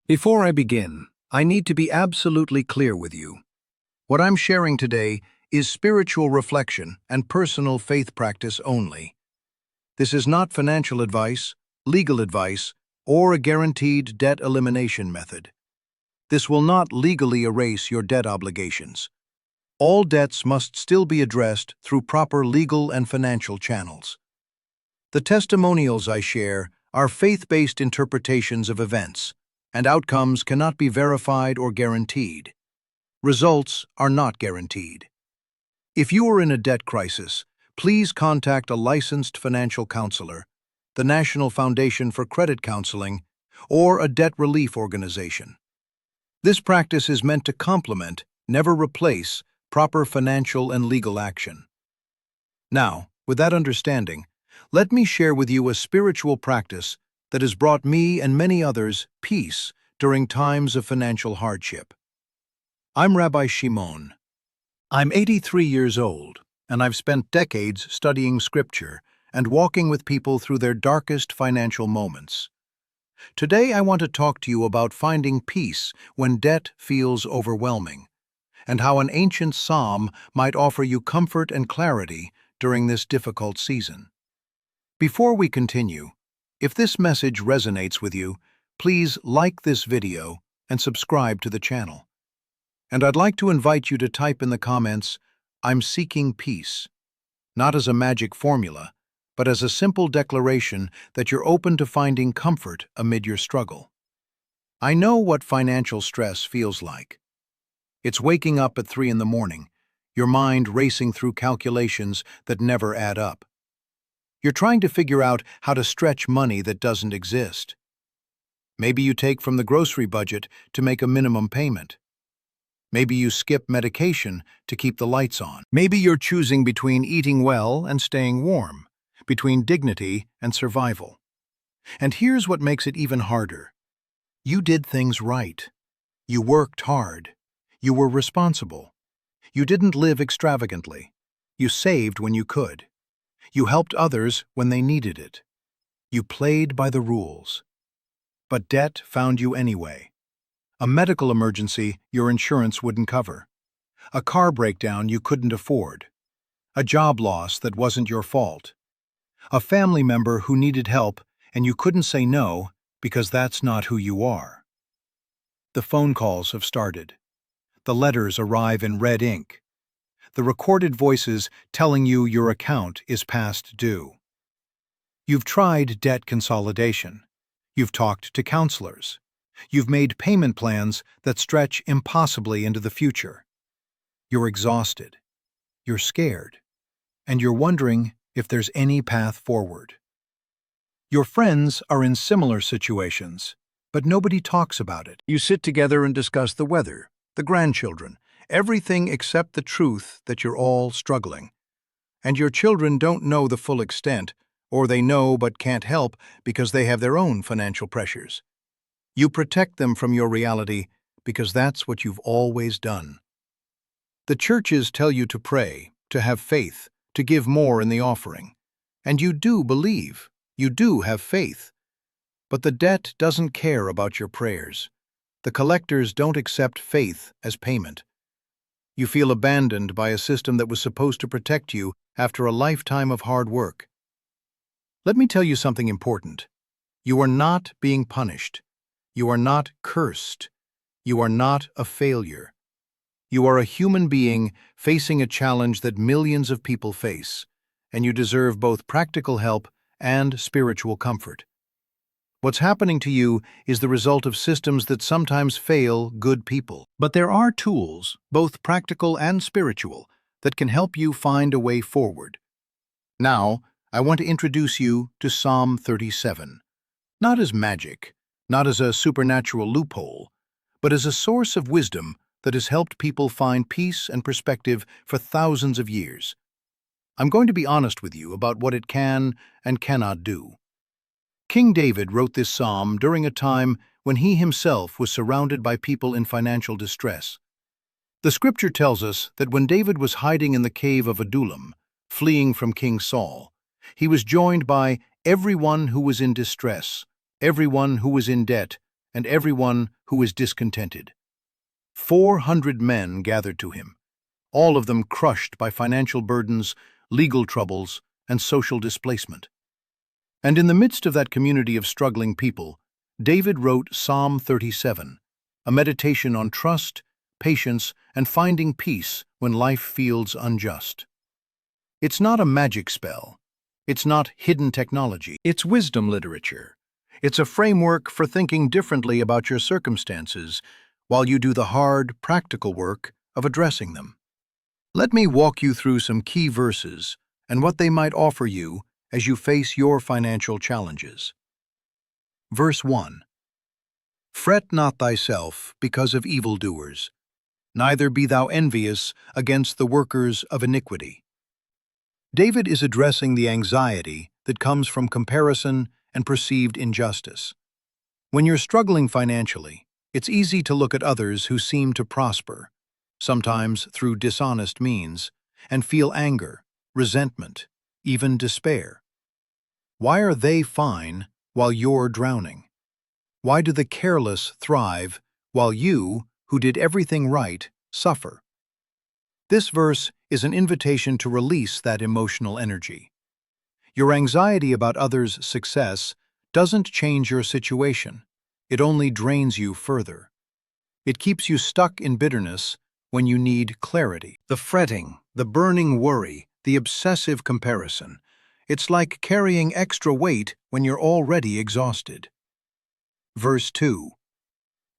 Before I begin, I need to be absolutely clear with you. What I'm sharing today is spiritual reflection and personal faith practice only. This is not financial advice, legal advice, or a guaranteed debt elimination method. This will not legally erase your debt obligations. All debts must still be addressed through proper legal and financial channels. The testimonials I share are faith-based interpretations of events, and outcomes cannot be verified or guaranteed. Results are not guaranteed. If you are in a debt crisis, please contact a licensed financial counselor, the National Foundation for Credit Counseling, or a debt relief organization. This practice is meant to complement, never replace, proper financial and legal action. Now, with that understanding, let me share with you a spiritual practice that has brought me and many others peace during times of financial hardship. I'm Rabbi Shimon. I'm 83 years old, and I've spent decades studying Scripture and walking with people through their darkest financial moments. Today I want to talk to you about finding peace when debt feels overwhelming, and how an ancient psalm might offer you comfort and clarity during this difficult season. Before we continue, if this message resonates with you, please like this video and subscribe to the channel. And I'd like to invite you to type in the comments, "I'm seeking peace," not as a magic formula, but as a simple declaration that you're open to finding comfort amid your struggle. I know what financial stress feels like. It's waking up at 3 in the morning, your mind racing through calculations that never add up. You're trying to figure out how to stretch money that doesn't exist. Maybe you take from the grocery budget to make a minimum payment. Maybe you skip medication to keep the lights on. Maybe you're choosing between eating well and staying warm, between dignity and survival. And here's what makes it even harder. You did things right. You worked hard. You were responsible. You didn't live extravagantly. You saved when you could. You helped others when they needed it. You played by the rules. But debt found you anyway. A medical emergency your insurance wouldn't cover. A car breakdown you couldn't afford. A job loss that wasn't your fault. A family member who needed help and you couldn't say no because that's not who you are. The phone calls have started. The letters arrive in red ink. The recorded voices telling you your account is past due. You've tried debt consolidation. You've talked to counselors. You've made payment plans that stretch impossibly into the future. You're exhausted. You're scared. And you're wondering if there's any path forward. Your friends are in similar situations, but nobody talks about it. You sit together and discuss the weather, the grandchildren, everything except the truth that you're all struggling. And your children don't know the full extent, or they know but can't help because they have their own financial pressures. You protect them from your reality because that's what you've always done. The churches tell you to pray, to have faith, to give more in the offering. And you do believe, you do have faith. But the debt doesn't care about your prayers. The collectors don't accept faith as payment. You feel abandoned by a system that was supposed to protect you after a lifetime of hard work. Let me tell you something important. You are not being punished. You are not cursed. You are not a failure. You are a human being facing a challenge that millions of people face, and you deserve both practical help and spiritual comfort. What's happening to you is the result of systems that sometimes fail good people. But there are tools, both practical and spiritual, that can help you find a way forward. Now, I want to introduce you to Psalm 37. Not as magic, not as a supernatural loophole, but as a source of wisdom that has helped people find peace and perspective for thousands of years. I'm going to be honest with you about what it can and cannot do. King David wrote this psalm during a time when he himself was surrounded by people in financial distress. The scripture tells us that when David was hiding in the cave of Adullam, fleeing from King Saul, he was joined by everyone who was in distress, everyone who was in debt, and everyone who is discontented. 400 men gathered to him, all of them crushed by financial burdens, legal troubles, and social displacement. And in the midst of that community of struggling people, David wrote Psalm 37, a meditation on trust, patience, and finding peace when life feels unjust. It's not a magic spell. It's not hidden technology. It's wisdom literature. It's a framework for thinking differently about your circumstances while you do the hard, practical work of addressing them. Let me walk you through some key verses and what they might offer you as you face your financial challenges. Verse 1. Fret not thyself because of evildoers, neither be thou envious against the workers of iniquity. David is addressing the anxiety that comes from comparison and perceived injustice. When you're struggling financially, it's easy to look at others who seem to prosper, sometimes through dishonest means, and feel anger, resentment, even despair. Why are they fine while you're drowning? Why do the careless thrive while you, who did everything right, suffer? This verse is an invitation to release that emotional energy. Your anxiety about others' success doesn't change your situation. It only drains you further. It keeps you stuck in bitterness when you need clarity. The fretting, the burning worry, the obsessive comparison. It's like carrying extra weight when you're already exhausted. Verse 2.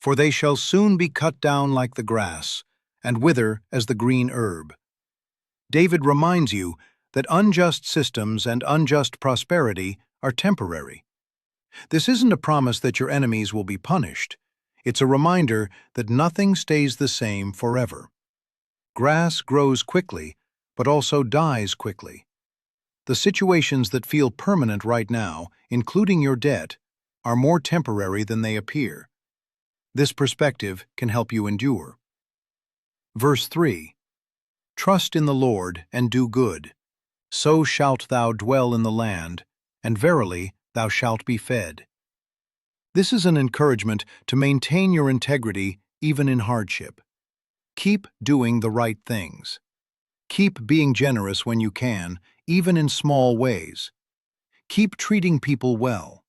For they shall soon be cut down like the grass, and wither as the green herb. David reminds you that unjust systems and unjust prosperity are temporary. This isn't a promise that your enemies will be punished. It's a reminder that nothing stays the same forever. Grass grows quickly, but also dies quickly. The situations that feel permanent right now, including your debt, are more temporary than they appear. This perspective can help you endure. Verse 3. Trust in the Lord and do good. So shalt thou dwell in the land, and verily thou shalt be fed. This is an encouragement to maintain your integrity even in hardship. Keep doing the right things. Keep being generous when you can, even in small ways. Keep treating people well.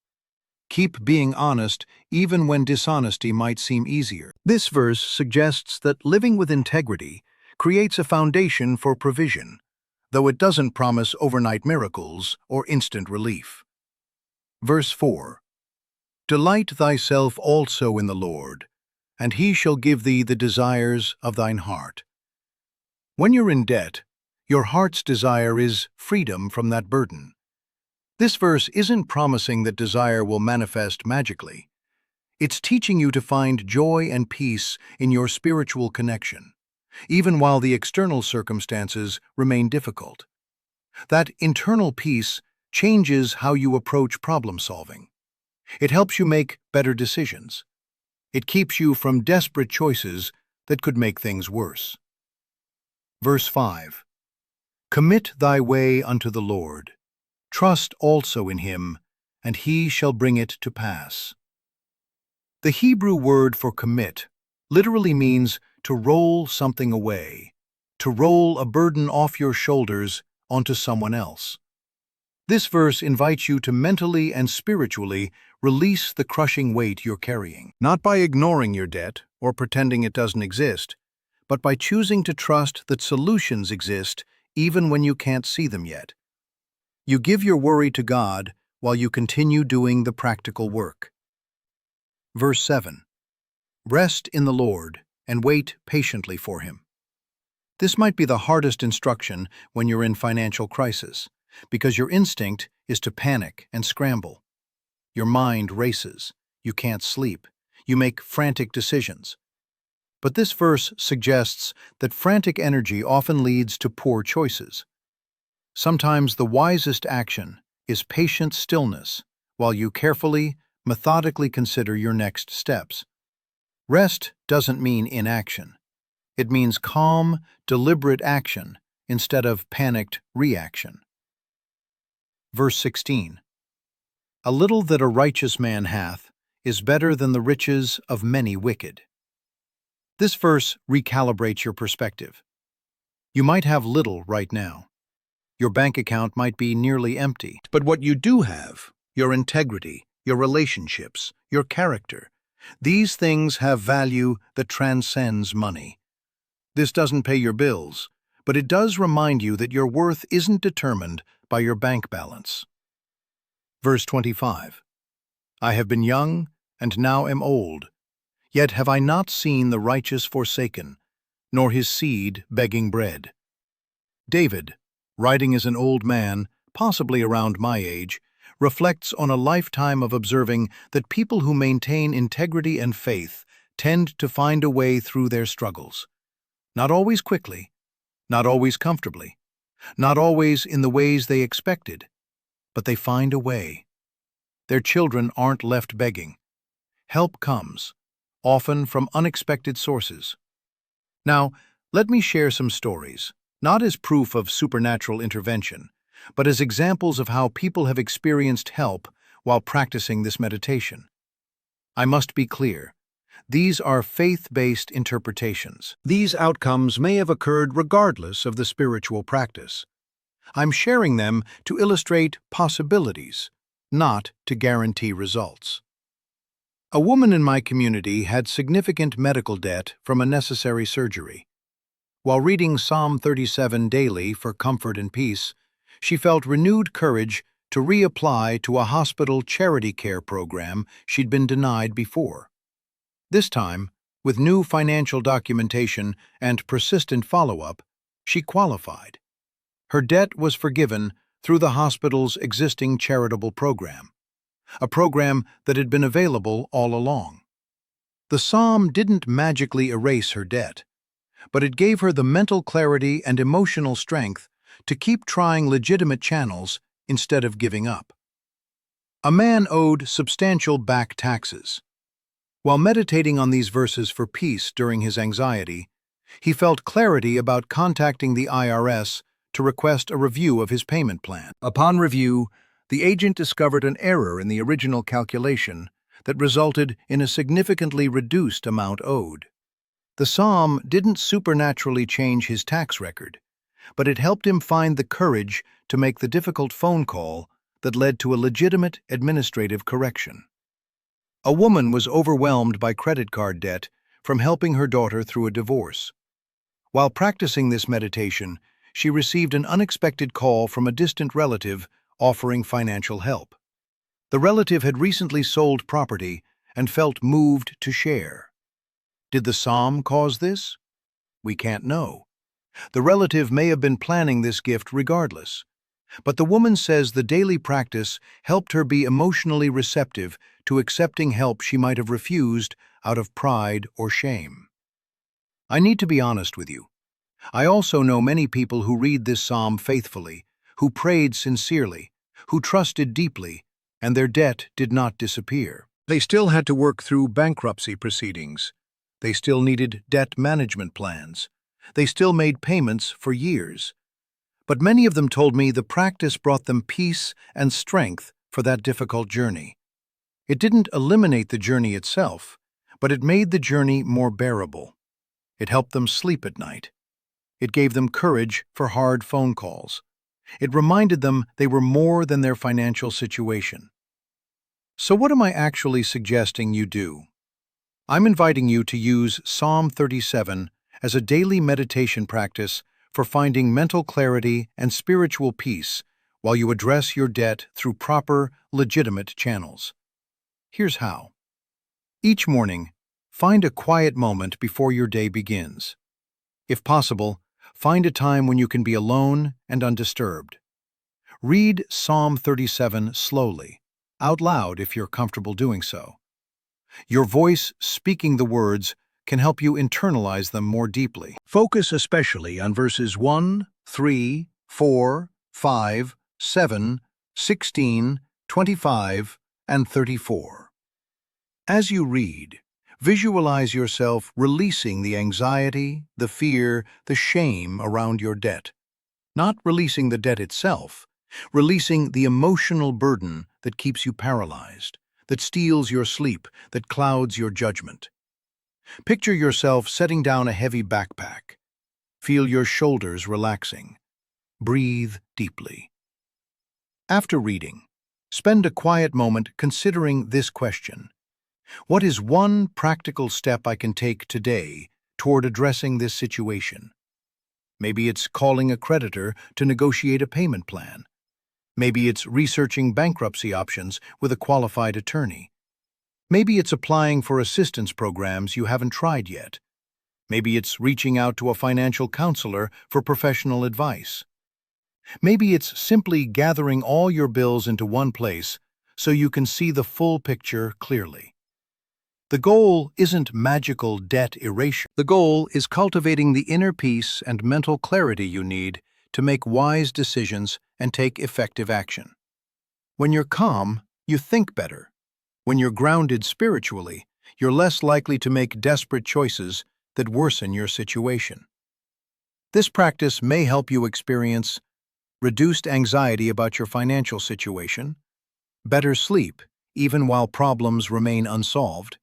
Keep being honest even when dishonesty might seem easier. This verse suggests that living with integrity creates a foundation for provision, though it doesn't promise overnight miracles or instant relief. Verse 4. Delight thyself also in the Lord, and he shall give thee the desires of thine heart. When you're in debt, your heart's desire is freedom from that burden. This verse isn't promising that desire will manifest magically. It's teaching you to find joy and peace in your spiritual connection, even while the external circumstances remain difficult. That internal peace changes how you approach problem solving. It helps you make better decisions. It keeps you from desperate choices that could make things worse. Verse 5. Commit thy way unto the Lord. Trust also in him, and he shall bring it to pass. The Hebrew word for commit literally means to roll something away, to roll a burden off your shoulders onto someone else. This verse invites you to mentally and spiritually release the crushing weight you're carrying, not by ignoring your debt or pretending it doesn't exist, but by choosing to trust that solutions exist even when you can't see them yet. You give your worry to God while you continue doing the practical work. Verse 7. Rest in the Lord and wait patiently for him. This might be the hardest instruction when you're in financial crisis, because your instinct is to panic and scramble. Your mind races, you can't sleep, you make frantic decisions. But this verse suggests that frantic energy often leads to poor choices. Sometimes the wisest action is patient stillness while you carefully, methodically consider your next steps. Rest doesn't mean inaction. It means calm, deliberate action instead of panicked reaction. Verse 16. A little that a righteous man hath is better than the riches of many wicked. This verse recalibrates your perspective. You might have little right now. Your bank account might be nearly empty. But what you do have, your integrity, your relationships, your character, these things have value that transcends money. This doesn't pay your bills, but it does remind you that your worth isn't determined by your bank balance. Verse 25. I have been young, and now am old. Yet have I not seen the righteous forsaken, nor his seed begging bread. David, writing as an old man, possibly around my age, reflects on a lifetime of observing that people who maintain integrity and faith tend to find a way through their struggles. Not always quickly, not always comfortably, not always in the ways they expected, but they find a way. Their children aren't left begging. Help comes, often from unexpected sources. Now, let me share some stories, not as proof of supernatural intervention, but as examples of how people have experienced help while practicing this meditation. I must be clear. These are faith-based interpretations. These outcomes may have occurred regardless of the spiritual practice. I'm sharing them to illustrate possibilities, not to guarantee results. A woman in my community had significant medical debt from a necessary surgery. While reading Psalm 37 daily for comfort and peace, she felt renewed courage to reapply to a hospital charity care program she'd been denied before. This time, with new financial documentation and persistent follow-up, she qualified. Her debt was forgiven through the hospital's existing charitable program, a program that had been available all along. The psalm didn't magically erase her debt, but it gave her the mental clarity and emotional strength to keep trying legitimate channels instead of giving up. A man owed substantial back taxes. While meditating on these verses for peace during his anxiety, he felt clarity about contacting the IRS to request a review of his payment plan. Upon review, the agent discovered an error in the original calculation that resulted in a significantly reduced amount owed. The psalm didn't supernaturally change his tax record, but it helped him find the courage to make the difficult phone call that led to a legitimate administrative correction. A woman was overwhelmed by credit card debt from helping her daughter through a divorce. While practicing this meditation, she received an unexpected call from a distant relative offering financial help. The relative had recently sold property and felt moved to share. Did the psalm cause this? We can't know. The relative may have been planning this gift regardless. But the woman says the daily practice helped her be emotionally receptive to accepting help she might have refused out of pride or shame. I need to be honest with you. I also know many people who read this psalm faithfully, who prayed sincerely, who trusted deeply, and their debt did not disappear. They still had to work through bankruptcy proceedings. They still needed debt management plans. They still made payments for years. But many of them told me the practice brought them peace and strength for that difficult journey. It didn't eliminate the journey itself, but it made the journey more bearable. It helped them sleep at night. It gave them courage for hard phone calls. It reminded them they were more than their financial situation. So what am I actually suggesting you do? I'm inviting you to use Psalm 37 as a daily meditation practice for finding mental clarity and spiritual peace while you address your debt through proper, legitimate channels. Here's how. Each morning, find a quiet moment before your day begins. If possible, find a time when you can be alone and undisturbed. Read Psalm 37 slowly, out loud if you're comfortable doing so. Your voice speaking the words can help you internalize them more deeply. Focus especially on verses 1, 3, 4, 5, 7, 16, 25, and 34. As you read, visualize yourself releasing the anxiety, the fear, the shame around your debt. Not releasing the debt itself, releasing the emotional burden that keeps you paralyzed, that steals your sleep, that clouds your judgment. Picture yourself setting down a heavy backpack. Feel your shoulders relaxing. Breathe deeply. After reading, spend a quiet moment considering this question. What is one practical step I can take today toward addressing this situation? Maybe it's calling a creditor to negotiate a payment plan. Maybe it's researching bankruptcy options with a qualified attorney. Maybe it's applying for assistance programs you haven't tried yet. Maybe it's reaching out to a financial counselor for professional advice. Maybe it's simply gathering all your bills into one place so you can see the full picture clearly. The goal isn't magical debt erasure. The goal is cultivating the inner peace and mental clarity you need to make wise decisions and take effective action. When you're calm, you think better. When you're grounded spiritually, you're less likely to make desperate choices that worsen your situation. This practice may help you experience reduced anxiety about your financial situation, better sleep even while problems remain unsolved,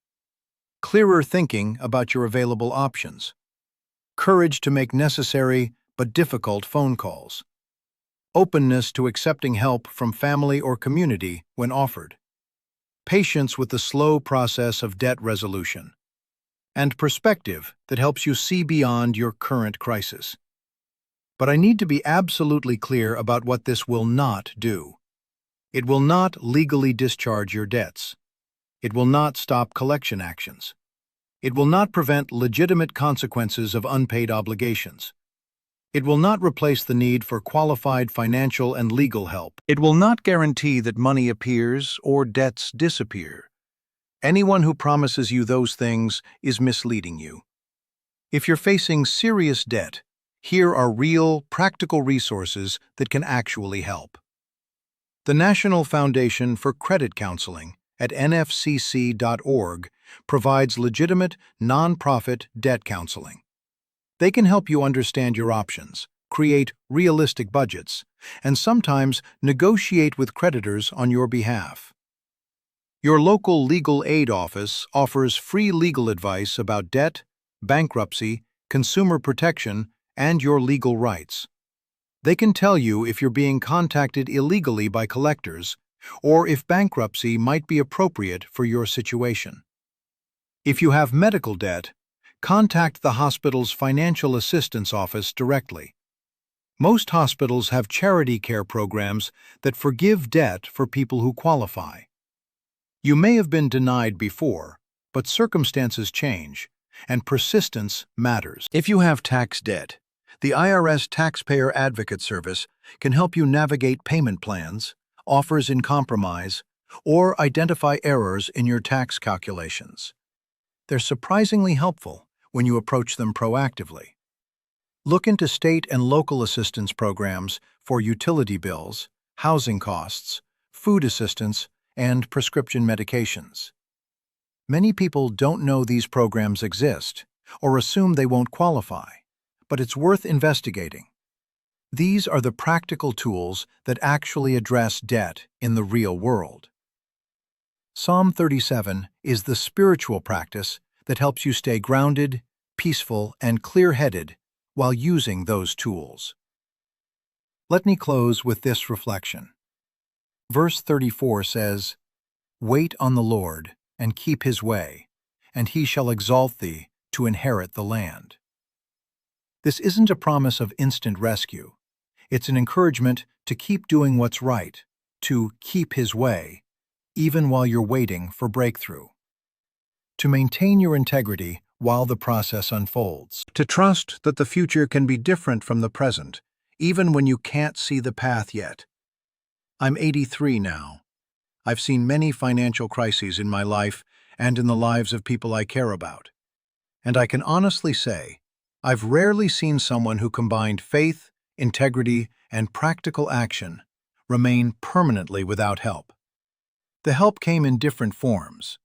clearer thinking about your available options, courage to make necessary but difficult phone calls, openness to accepting help from family or community when offered, patience with the slow process of debt resolution, and perspective that helps you see beyond your current crisis. But I need to be absolutely clear about what this will not do. It will not legally discharge your debts. It will not stop collection actions. It will not prevent legitimate consequences of unpaid obligations. It will not replace the need for qualified financial and legal help. It will not guarantee that money appears or debts disappear. Anyone who promises you those things is misleading you. If you're facing serious debt, here are real, practical resources that can actually help. The National Foundation for Credit Counseling at nfcc.org provides legitimate, nonprofit debt counseling. They can help you understand your options, create realistic budgets, and sometimes negotiate with creditors on your behalf. Your local legal aid office offers free legal advice about debt, bankruptcy, consumer protection, and your legal rights. They can tell you if you're being contacted illegally by collectors or if bankruptcy might be appropriate for your situation. If you have medical debt, contact the hospital's financial assistance office directly. Most hospitals have charity care programs that forgive debt for people who qualify. You may have been denied before, but circumstances change, and persistence matters. If you have tax debt, the IRS Taxpayer Advocate Service can help you navigate payment plans, offers in compromise, or identify errors in your tax calculations. They're surprisingly helpful when you approach them proactively. Look into state and local assistance programs for utility bills, housing costs, food assistance, and prescription medications. Many people don't know these programs exist or assume they won't qualify, but it's worth investigating. These are the practical tools that actually address debt in the real world. Psalm 37 is the spiritual practice that helps you stay grounded, peaceful, and clear-headed while using those tools. Let me close with this reflection. Verse 34 says, "Wait on the Lord, and keep his way, and he shall exalt thee to inherit the land." This isn't a promise of instant rescue. It's an encouragement to keep doing what's right, to keep his way, even while you're waiting for breakthrough. To maintain your integrity while the process unfolds. To trust that the future can be different from the present, even when you can't see the path yet. I'm 83 now. I've seen many financial crises in my life and in the lives of people I care about. And I can honestly say, I've rarely seen someone who combined faith, integrity, and practical action remain permanently without help. The help came in different forms: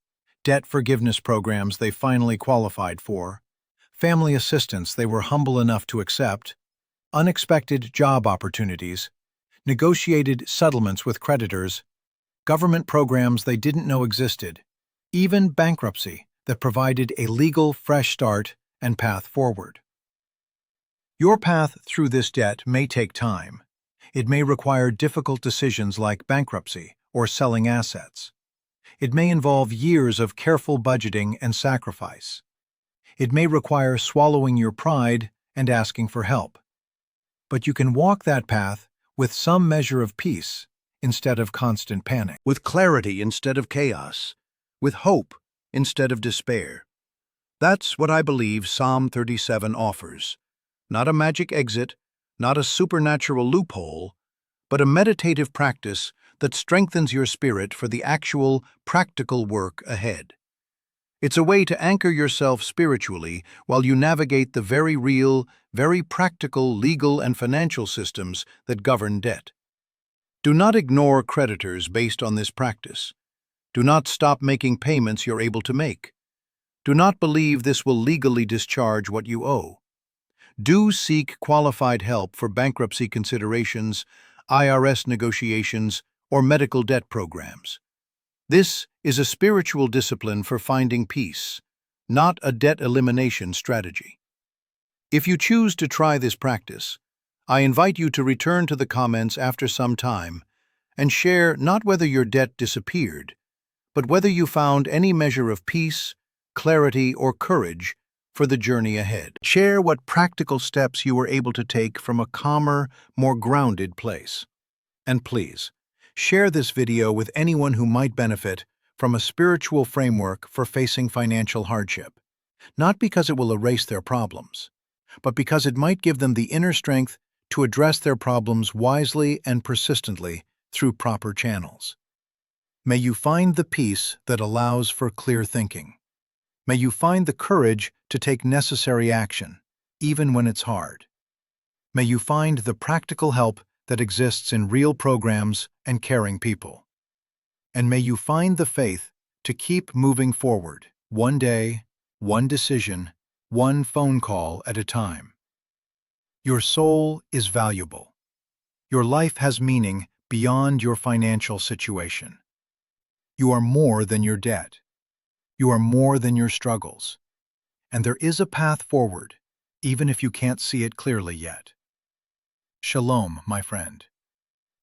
debt forgiveness programs they finally qualified for, family assistance they were humble enough to accept, unexpected job opportunities, negotiated settlements with creditors, government programs they didn't know existed, even bankruptcy that provided a legal fresh start and path forward. Your path through this debt may take time. It may require difficult decisions like bankruptcy or selling assets. It may involve years of careful budgeting and sacrifice. It may require swallowing your pride and asking for help. But you can walk that path with some measure of peace instead of constant panic, with clarity instead of chaos, with hope instead of despair. That's what I believe Psalm 37 offers. Not a magic exit, not a supernatural loophole, but a meditative practice that strengthens your spirit for the actual, practical work ahead. It's a way to anchor yourself spiritually while you navigate the very real, very practical legal and financial systems that govern debt. Do not ignore creditors based on this practice. Do not stop making payments you're able to make. Do not believe this will legally discharge what you owe. Do seek qualified help for bankruptcy considerations, IRS negotiations, or medical debt programs. This is a spiritual discipline for finding peace, not a debt elimination strategy. If you choose to try this practice, I invite you to return to the comments after some time and share not whether your debt disappeared, but whether you found any measure of peace, clarity, or courage for the journey ahead. Share what practical steps you were able to take from a calmer, more grounded place. And please, share this video with anyone who might benefit from a spiritual framework for facing financial hardship, not because it will erase their problems, but because it might give them the inner strength to address their problems wisely and persistently through proper channels. May you find the peace that allows for clear thinking. May you find the courage to take necessary action, even when it's hard. May you find the practical help that exists in real programs and caring people. And may you find the faith to keep moving forward, one day, one decision, one phone call at a time. Your soul is valuable. Your life has meaning beyond your financial situation. You are more than your debt. You are more than your struggles. And there is a path forward, even if you can't see it clearly yet. Shalom, my friend.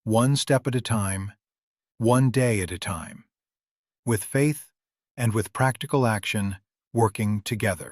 One step at a time, one day at a time, with faith and with practical action working together.